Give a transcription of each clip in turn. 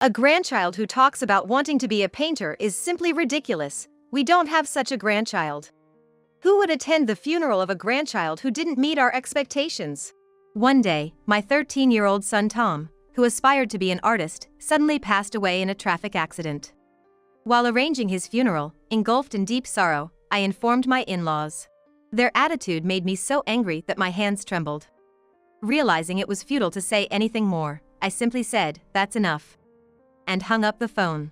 A grandchild who talks about wanting to be a painter is simply ridiculous. We don't have such a grandchild. Who would attend the funeral of a grandchild who didn't meet our expectations? One day, my 13-year-old son Tom, who aspired to be an artist, suddenly passed away in a traffic accident. While arranging his funeral, engulfed in deep sorrow, I informed my in-laws. Their attitude made me so angry that my hands trembled. Realizing it was futile to say anything more, I simply said, "That's enough," and hung up the phone.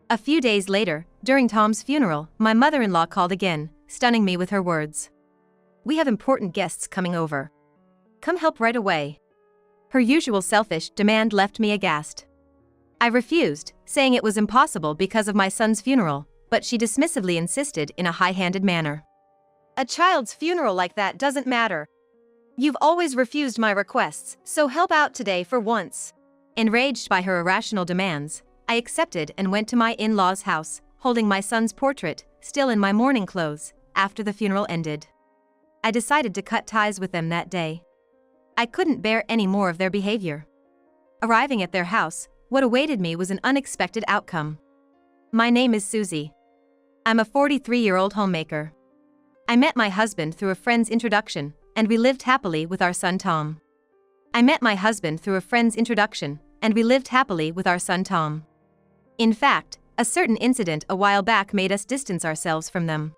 A few days later, during Tom's funeral, my mother-in-law called again, stunning me with her words. "We have important guests coming over. Come help right away." Her usual selfish demand left me aghast. I refused, saying it was impossible because of my son's funeral, but she dismissively insisted in a high-handed manner. "A child's funeral like that doesn't matter. You've always refused my requests, so help out today for once." Enraged by her irrational demands, I accepted and went to my in-laws' house, holding my son's portrait, still in my mourning clothes, after the funeral ended. I decided to cut ties with them that day. I couldn't bear any more of their behavior. Arriving at their house, what awaited me was an unexpected outcome. My name is Susie. I'm a 43-year-old homemaker. I met my husband through a friend's introduction, and we lived happily with our son Tom. In fact, a certain incident a while back made us distance ourselves from them.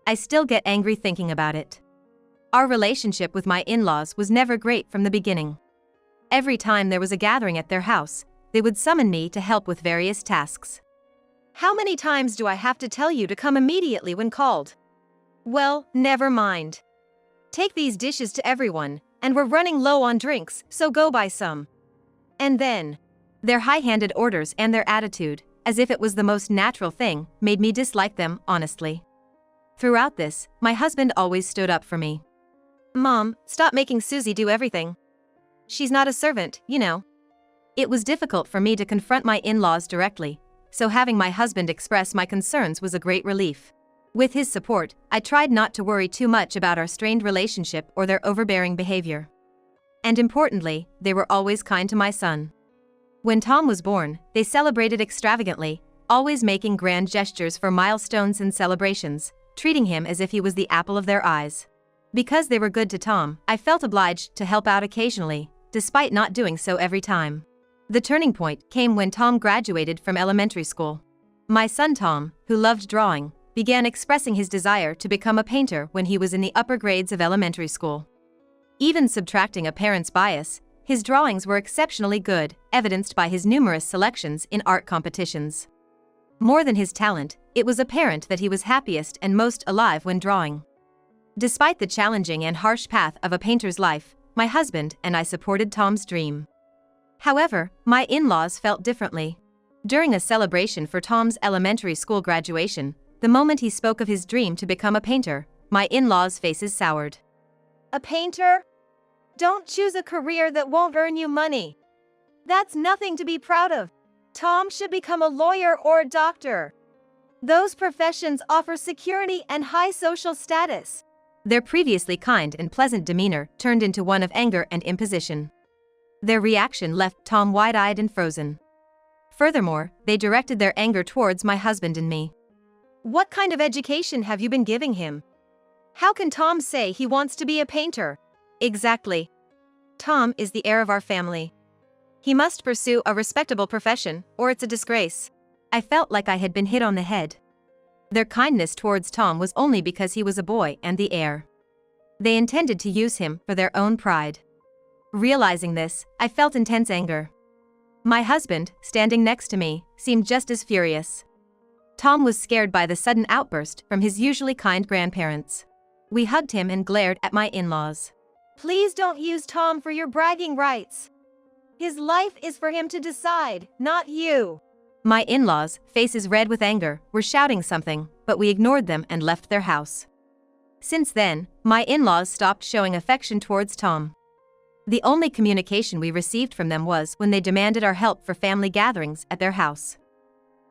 I still get angry thinking about it. Our relationship with my in-laws was never great from the beginning. Every time there was a gathering at their house, they would summon me to help with various tasks. "How many times do I have to tell you to come immediately when called?" "Well, never mind. Take these dishes to everyone, and we're running low on drinks, so go buy some." And then, their high-handed orders and their attitude, as if it was the most natural thing, made me dislike them, honestly. Throughout this, my husband always stood up for me. "Mom, stop making Susie do everything. She's not a servant, you know." It was difficult for me to confront my in-laws directly, so having my husband express my concerns was a great relief. With his support, I tried not to worry too much about our strained relationship or their overbearing behavior. And importantly, they were always kind to my son. When Tom was born, they celebrated extravagantly, always making grand gestures for milestones and celebrations, treating him as if he was the apple of their eyes. Because they were good to Tom, I felt obliged to help out occasionally, despite not doing so every time. The turning point came when Tom graduated from elementary school. My son Tom, who loved drawing, began expressing his desire to become a painter when he was in the upper grades of elementary school. Even subtracting a parent's bias, his drawings were exceptionally good, evidenced by his numerous selections in art competitions. More than his talent, it was apparent that he was happiest and most alive when drawing. Despite the challenging and harsh path of a painter's life, my husband and I supported Tom's dream. However, my in-laws felt differently. During a celebration for Tom's elementary school graduation, the moment he spoke of his dream to become a painter, my in-laws' faces soured. "A painter? Don't choose a career that won't earn you money. That's nothing to be proud of. Tom should become a lawyer or a doctor. Those professions offer security and high social status." Their previously kind and pleasant demeanor turned into one of anger and imposition. Their reaction left Tom wide-eyed and frozen. Furthermore, they directed their anger towards my husband and me. "What kind of education have you been giving him? How can Tom say he wants to be a painter?" "Exactly. Tom is the heir of our family. He must pursue a respectable profession, or it's a disgrace." I felt like I had been hit on the head. Their kindness towards Tom was only because he was a boy and the heir. They intended to use him for their own pride. Realizing this, I felt intense anger. My husband, standing next to me, seemed just as furious. Tom was scared by the sudden outburst from his usually kind grandparents. We hugged him and glared at my in-laws. "Please don't use Tom for your bragging rights. His life is for him to decide, not you." My in-laws, faces red with anger, were shouting something, but we ignored them and left their house. Since then, my in-laws stopped showing affection towards Tom. The only communication we received from them was when they demanded our help for family gatherings at their house.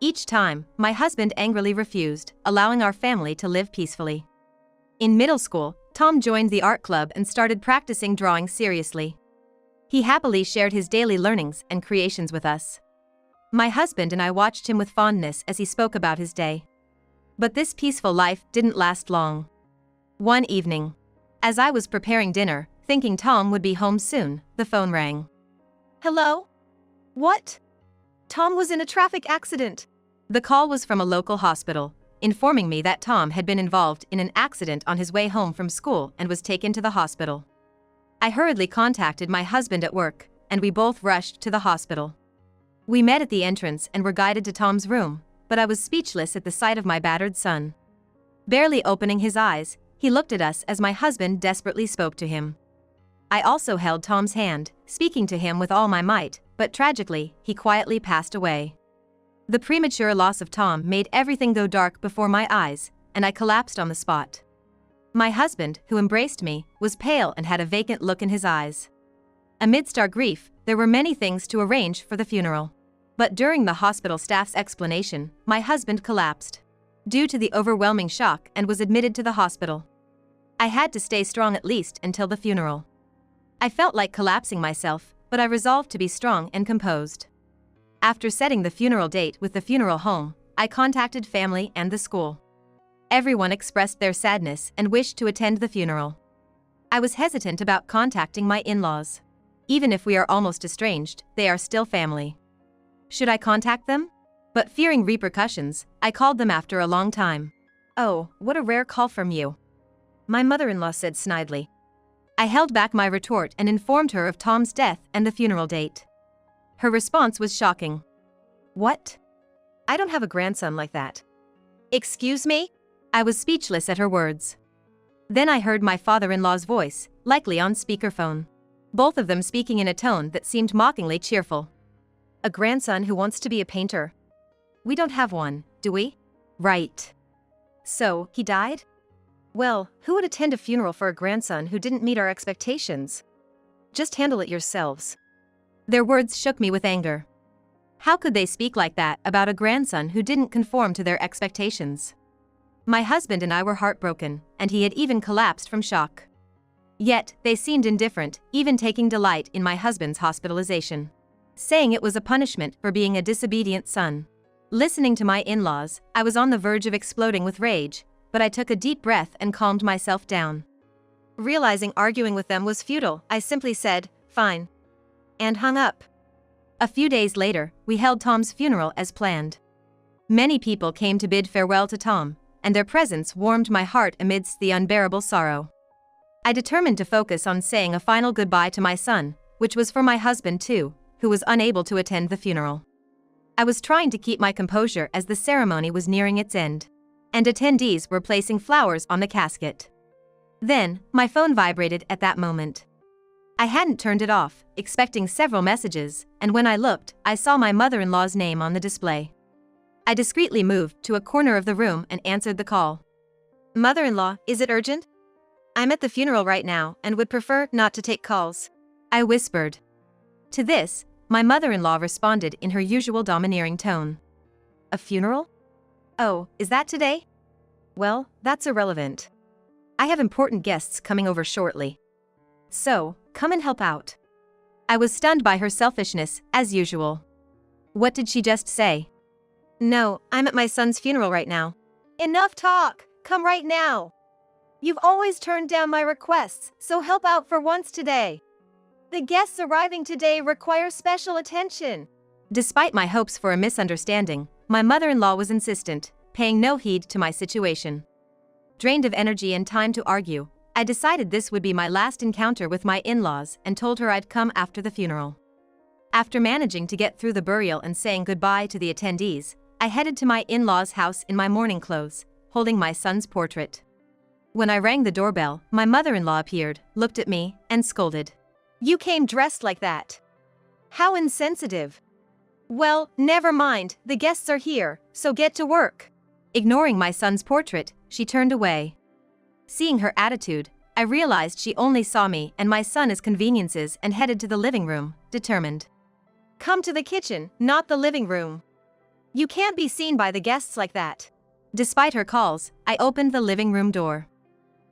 Each time, my husband angrily refused, allowing our family to live peacefully. In middle school, Tom joined the art club and started practicing drawing seriously. He happily shared his daily learnings and creations with us. My husband and I watched him with fondness as he spoke about his day. But this peaceful life didn't last long. One evening, as I was preparing dinner, thinking Tom would be home soon, the phone rang. Hello? What? Tom was in a traffic accident. The call was from a local hospital, informing me that Tom had been involved in an accident on his way home from school and was taken to the hospital. I hurriedly contacted my husband at work, and we both rushed to the hospital. We met at the entrance and were guided to Tom's room, but I was speechless at the sight of my battered son. Barely opening his eyes, he looked at us as my husband desperately spoke to him. I also held Tom's hand, speaking to him with all my might, but tragically, he quietly passed away. The premature loss of Tom made everything go dark before my eyes, and I collapsed on the spot. My husband, who embraced me, was pale and had a vacant look in his eyes. Amidst our grief, there were many things to arrange for the funeral. But during the hospital staff's explanation, my husband collapsed due to the overwhelming shock and was admitted to the hospital. I had to stay strong at least until the funeral. I felt like collapsing myself, but I resolved to be strong and composed. After setting the funeral date with the funeral home, I contacted family and the school. Everyone expressed their sadness and wished to attend the funeral. I was hesitant about contacting my in-laws. Even if we are almost estranged, they are still family. Should I contact them? But fearing repercussions, I called them after a long time. "Oh, what a rare call from you," my mother-in-law said snidely. I held back my retort and informed her of Tom's death and the funeral date. Her response was shocking. "What? I don't have a grandson like that." Excuse me? I was speechless at her words. Then I heard my father-in-law's voice, likely on speakerphone. Both of them speaking in a tone that seemed mockingly cheerful. "A grandson who wants to be a painter? We don't have one, do we?" "Right. So, he died? Well, who would attend a funeral for a grandson who didn't meet our expectations? Just handle it yourselves." Their words shook me with anger. How could they speak like that about a grandson who didn't conform to their expectations? My husband and I were heartbroken, and he had even collapsed from shock. Yet, they seemed indifferent, even taking delight in my husband's hospitalization, saying it was a punishment for being a disobedient son. Listening to my in-laws, I was on the verge of exploding with rage, but I took a deep breath and calmed myself down. Realizing arguing with them was futile, I simply said, "Fine," and hung up. A few days later, we held Tom's funeral as planned. Many people came to bid farewell to Tom, and their presence warmed my heart amidst the unbearable sorrow. I determined to focus on saying a final goodbye to my son, which was for my husband too, who was unable to attend the funeral. I was trying to keep my composure as the ceremony was nearing its end, and attendees were placing flowers on the casket. Then, my phone vibrated at that moment. I hadn't turned it off, expecting several messages, and when I looked, I saw my mother-in-law's name on the display. I discreetly moved to a corner of the room and answered the call. "Mother-in-law, is it urgent? I'm at the funeral right now and would prefer not to take calls," I whispered. To this, my mother-in-law responded in her usual domineering tone. "A funeral? Oh, is that today? Well, that's irrelevant. I have important guests coming over shortly. So, come and help out." I was stunned by her selfishness, as usual. What did she just say? "No, I'm at my son's funeral right now." Enough talk! Come right now! You've always turned down my requests, so help out for once today. The guests arriving today require special attention. Despite my hopes for a misunderstanding, my mother-in-law was insistent, paying no heed to my situation. Drained of energy and time to argue, I decided this would be my last encounter with my in-laws and told her I'd come after the funeral. After managing to get through the burial and saying goodbye to the attendees, I headed to my in-laws' house in my mourning clothes, holding my son's portrait. When I rang the doorbell, my mother-in-law appeared, looked at me, and scolded. "You came dressed like that. How insensitive." "Well, never mind, the guests are here, so get to work." Ignoring my son's portrait, she turned away. Seeing her attitude, I realized she only saw me and my son as conveniences and headed to the living room, determined. "Come to the kitchen, not the living room. You can't be seen by the guests like that." Despite her calls, I opened the living room door.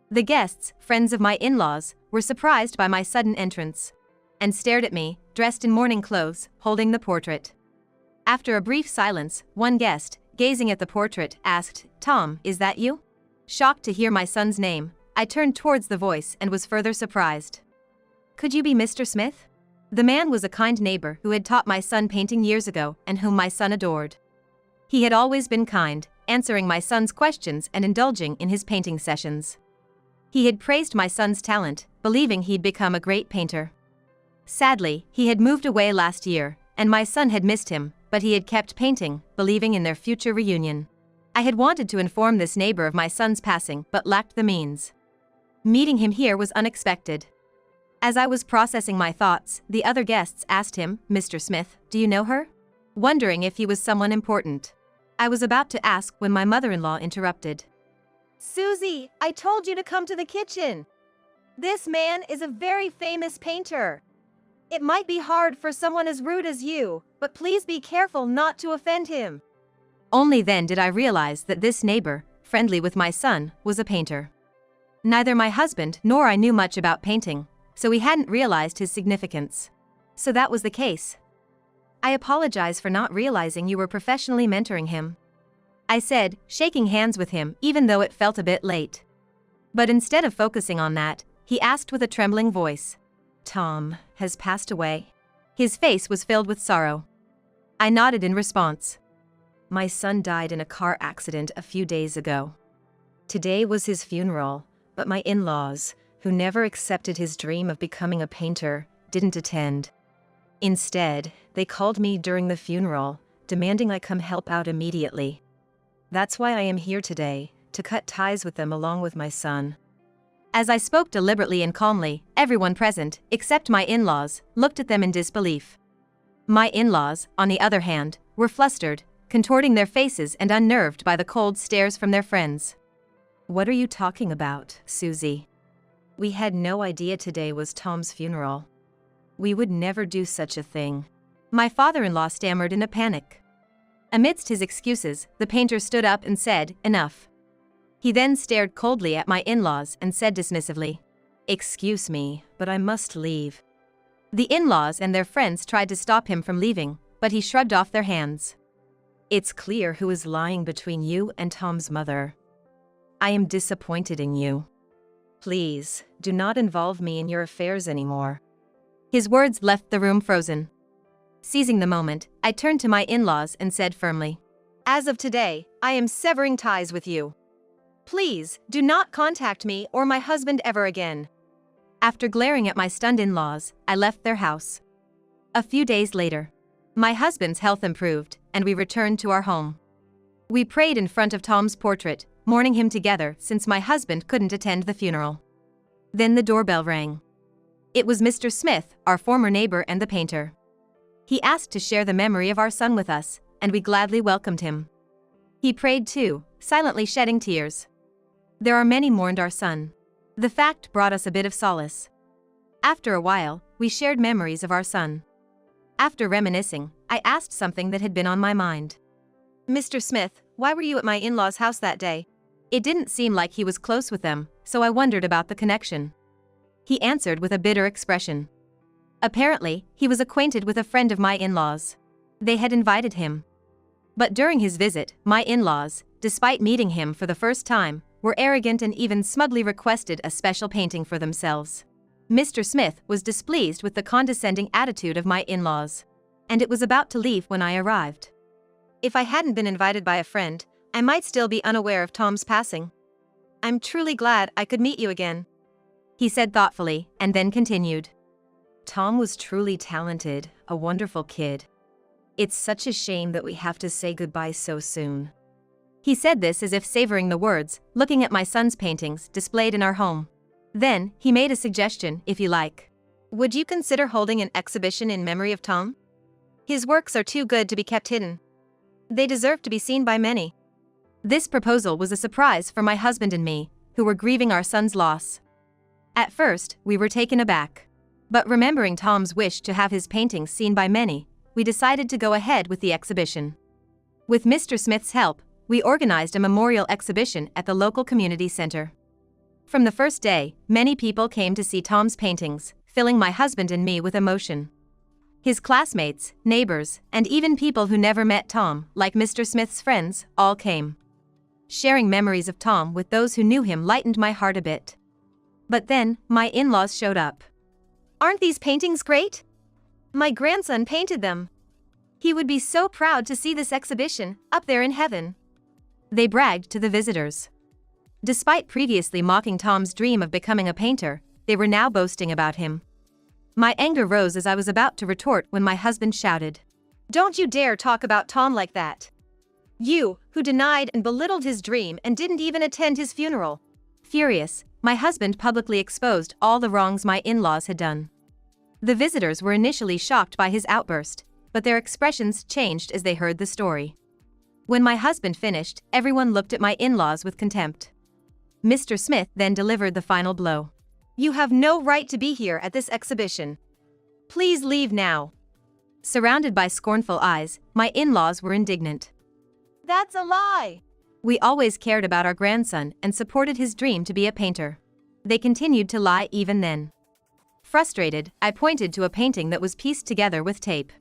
The guests, friends of my in-laws, were surprised by my sudden entrance and stared at me, dressed in mourning clothes, holding the portrait. After a brief silence, one guest, gazing at the portrait, asked, "Tom, is that you?" Shocked to hear my son's name, I turned towards the voice and was further surprised. "Could you be Mr. Smith?" The man was a kind neighbor who had taught my son painting years ago and whom my son adored. He had always been kind, answering my son's questions and indulging in his painting sessions. He had praised my son's talent, believing he'd become a great painter. Sadly, he had moved away last year, and my son had missed him, but he had kept painting, believing in their future reunion. I had wanted to inform this neighbor of my son's passing but lacked the means. Meeting him here was unexpected. As I was processing my thoughts, the other guests asked him, "Mr. Smith, do you know her?" Wondering if he was someone important. I was about to ask when my mother-in-law interrupted. Susie, I told you to come to the kitchen. This man is a very famous painter. It might be hard for someone as rude as you, but please be careful not to offend him. Only then did I realize that this neighbor, friendly with my son, was a painter. Neither my husband nor I knew much about painting, so we hadn't realized his significance. So that was the case. "I apologize for not realizing you were professionally mentoring him," I said, shaking hands with him even though it felt a bit late. But instead of focusing on that, he asked with a trembling voice, "Tom has passed away?" His face was filled with sorrow. I nodded in response. "My son died in a car accident a few days ago. Today was his funeral, but my in-laws, who never accepted his dream of becoming a painter, didn't attend. Instead, they called me during the funeral, demanding I come help out immediately. That's why I am here today, to cut ties with them along with my son." As I spoke deliberately and calmly, everyone present, except my in-laws, looked at them in disbelief. My in-laws, on the other hand, were flustered, contorting their faces and unnerved by the cold stares from their friends. "What are you talking about, Susie? We had no idea today was Tom's funeral. We would never do such a thing." My father-in-law stammered in a panic. Amidst his excuses, the painter stood up and said, "Enough." He then stared coldly at my in-laws and said dismissively, "Excuse me, but I must leave." The in-laws and their friends tried to stop him from leaving, but he shrugged off their hands. "It's clear who is lying between you and Tom's mother. I am disappointed in you. Please, do not involve me in your affairs anymore." His words left the room frozen. Seizing the moment, I turned to my in-laws and said firmly, "As of today, I am severing ties with you. Please, do not contact me or my husband ever again." After glaring at my stunned in-laws, I left their house. A few days later, my husband's health improved, and we returned to our home. We prayed in front of Tom's portrait, mourning him together since my husband couldn't attend the funeral. Then the doorbell rang. It was Mr. Smith, our former neighbor and the painter. He asked to share the memory of our son with us, and we gladly welcomed him. He prayed too, silently shedding tears. There are many mourned our son. The fact brought us a bit of solace. After a while, we shared memories of our son. After reminiscing, I asked something that had been on my mind. "Mr. Smith, why were you at my in-laws' house that day?" It didn't seem like he was close with them, so I wondered about the connection. He answered with a bitter expression. Apparently, he was acquainted with a friend of my in-laws. They had invited him. But during his visit, my in-laws, despite meeting him for the first time, were arrogant and even smugly requested a special painting for themselves. Mr. Smith was displeased with the condescending attitude of my in-laws, and it was about to leave when I arrived. "If I hadn't been invited by a friend, I might still be unaware of Tom's passing. I'm truly glad I could meet you again," he said thoughtfully, and then continued. "Tom was truly talented, a wonderful kid. It's such a shame that we have to say goodbye so soon." He said this as if savoring the words, looking at my son's paintings displayed in our home. Then, he made a suggestion, "If you like. Would you consider holding an exhibition in memory of Tom? His works are too good to be kept hidden. They deserve to be seen by many." This proposal was a surprise for my husband and me, who were grieving our son's loss. At first, we were taken aback. But remembering Tom's wish to have his paintings seen by many, we decided to go ahead with the exhibition. With Mr. Smith's help, we organized a memorial exhibition at the local community center. From the first day, many people came to see Tom's paintings, filling my husband and me with emotion. His classmates, neighbors, and even people who never met Tom, like Mr. Smith's friends, all came. Sharing memories of Tom with those who knew him lightened my heart a bit. But then, my in-laws showed up. Aren't these paintings great? My grandson painted them. He would be so proud to see this exhibition, up there in heaven. They bragged to the visitors. Despite previously mocking Tom's dream of becoming a painter, they were now boasting about him. My anger rose as I was about to retort when my husband shouted, "Don't you dare talk about Tom like that. You, who denied and belittled his dream and didn't even attend his funeral." Furious, my husband publicly exposed all the wrongs my in-laws had done. The visitors were initially shocked by his outburst, but their expressions changed as they heard the story. When my husband finished, everyone looked at my in-laws with contempt. Mr. Smith then delivered the final blow. "You have no right to be here at this exhibition. Please leave now." Surrounded by scornful eyes, my in-laws were indignant. "That's a lie." "We always cared about our grandson and supported his dream to be a painter." They continued to lie even then. Frustrated, I pointed to a painting that was pieced together with tape.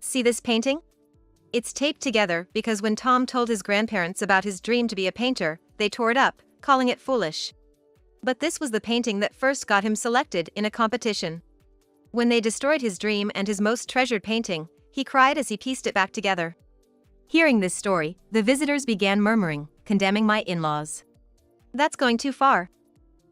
"See this painting? It's taped together because when Tom told his grandparents about his dream to be a painter, they tore it up, calling it foolish. But this was the painting that first got him selected in a competition. When they destroyed his dream and his most treasured painting, he cried as he pieced it back together." Hearing this story, the visitors began murmuring, condemning my in-laws. "That's going too far.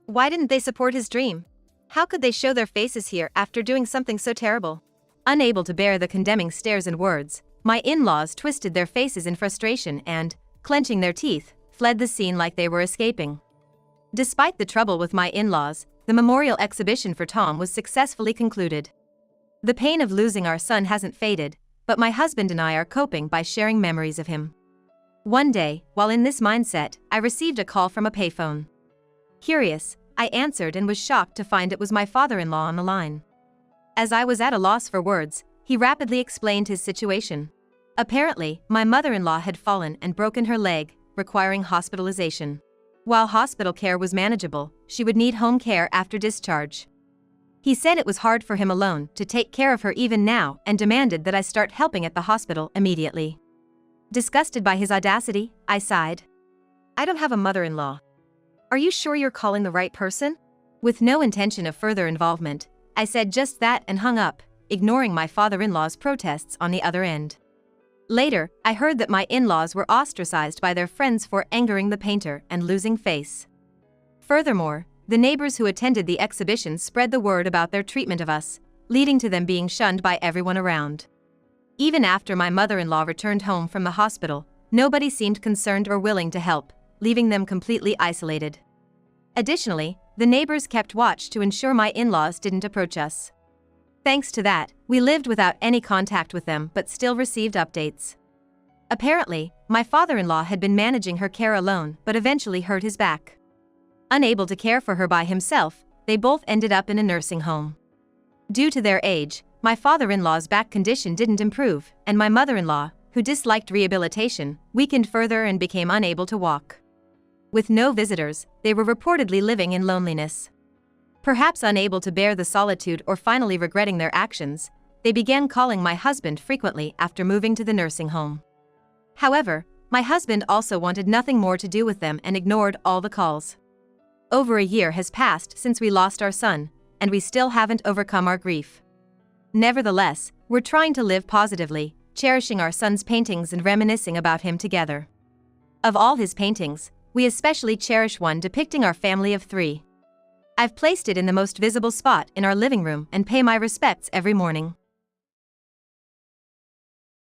Why didn't they support his dream? How could they show their faces here after doing something so terrible?" Unable to bear the condemning stares and words, my in-laws twisted their faces in frustration and, clenching their teeth, fled the scene like they were escaping. Despite the trouble with my in-laws, the memorial exhibition for Tom was successfully concluded. The pain of losing our son hasn't faded, but my husband and I are coping by sharing memories of him. One day, while in this mindset, I received a call from a payphone. Curious, I answered and was shocked to find it was my father-in-law on the line. As I was at a loss for words, he rapidly explained his situation. Apparently, my mother-in-law had fallen and broken her leg, requiring hospitalization. While hospital care was manageable, she would need home care after discharge. He said it was hard for him alone to take care of her even now and demanded that I start helping at the hospital immediately. Disgusted by his audacity, I sighed. "I don't have a mother-in-law. Are you sure you're calling the right person?" With no intention of further involvement, I said just that and hung up, ignoring my father-in-law's protests on the other end. Later, I heard that my in-laws were ostracized by their friends for angering the painter and losing face. Furthermore, the neighbors who attended the exhibition spread the word about their treatment of us, leading to them being shunned by everyone around. Even after my mother-in-law returned home from the hospital, nobody seemed concerned or willing to help, leaving them completely isolated. Additionally, the neighbors kept watch to ensure my in-laws didn't approach us. Thanks to that, we lived without any contact with them but still received updates. Apparently, my father-in-law had been managing her care alone but eventually hurt his back. Unable to care for her by himself, they both ended up in a nursing home. Due to their age, my father-in-law's back condition didn't improve, and my mother-in-law, who disliked rehabilitation, weakened further and became unable to walk. With no visitors, they were reportedly living in loneliness. Perhaps unable to bear the solitude or finally regretting their actions, they began calling my husband frequently after moving to the nursing home. However, my husband also wanted nothing more to do with them and ignored all the calls. Over a year has passed since we lost our son, and we still haven't overcome our grief. Nevertheless, we're trying to live positively, cherishing our son's paintings and reminiscing about him together. Of all his paintings, we especially cherish one depicting our family of 3. I've placed it in the most visible spot in our living room and pay my respects every morning.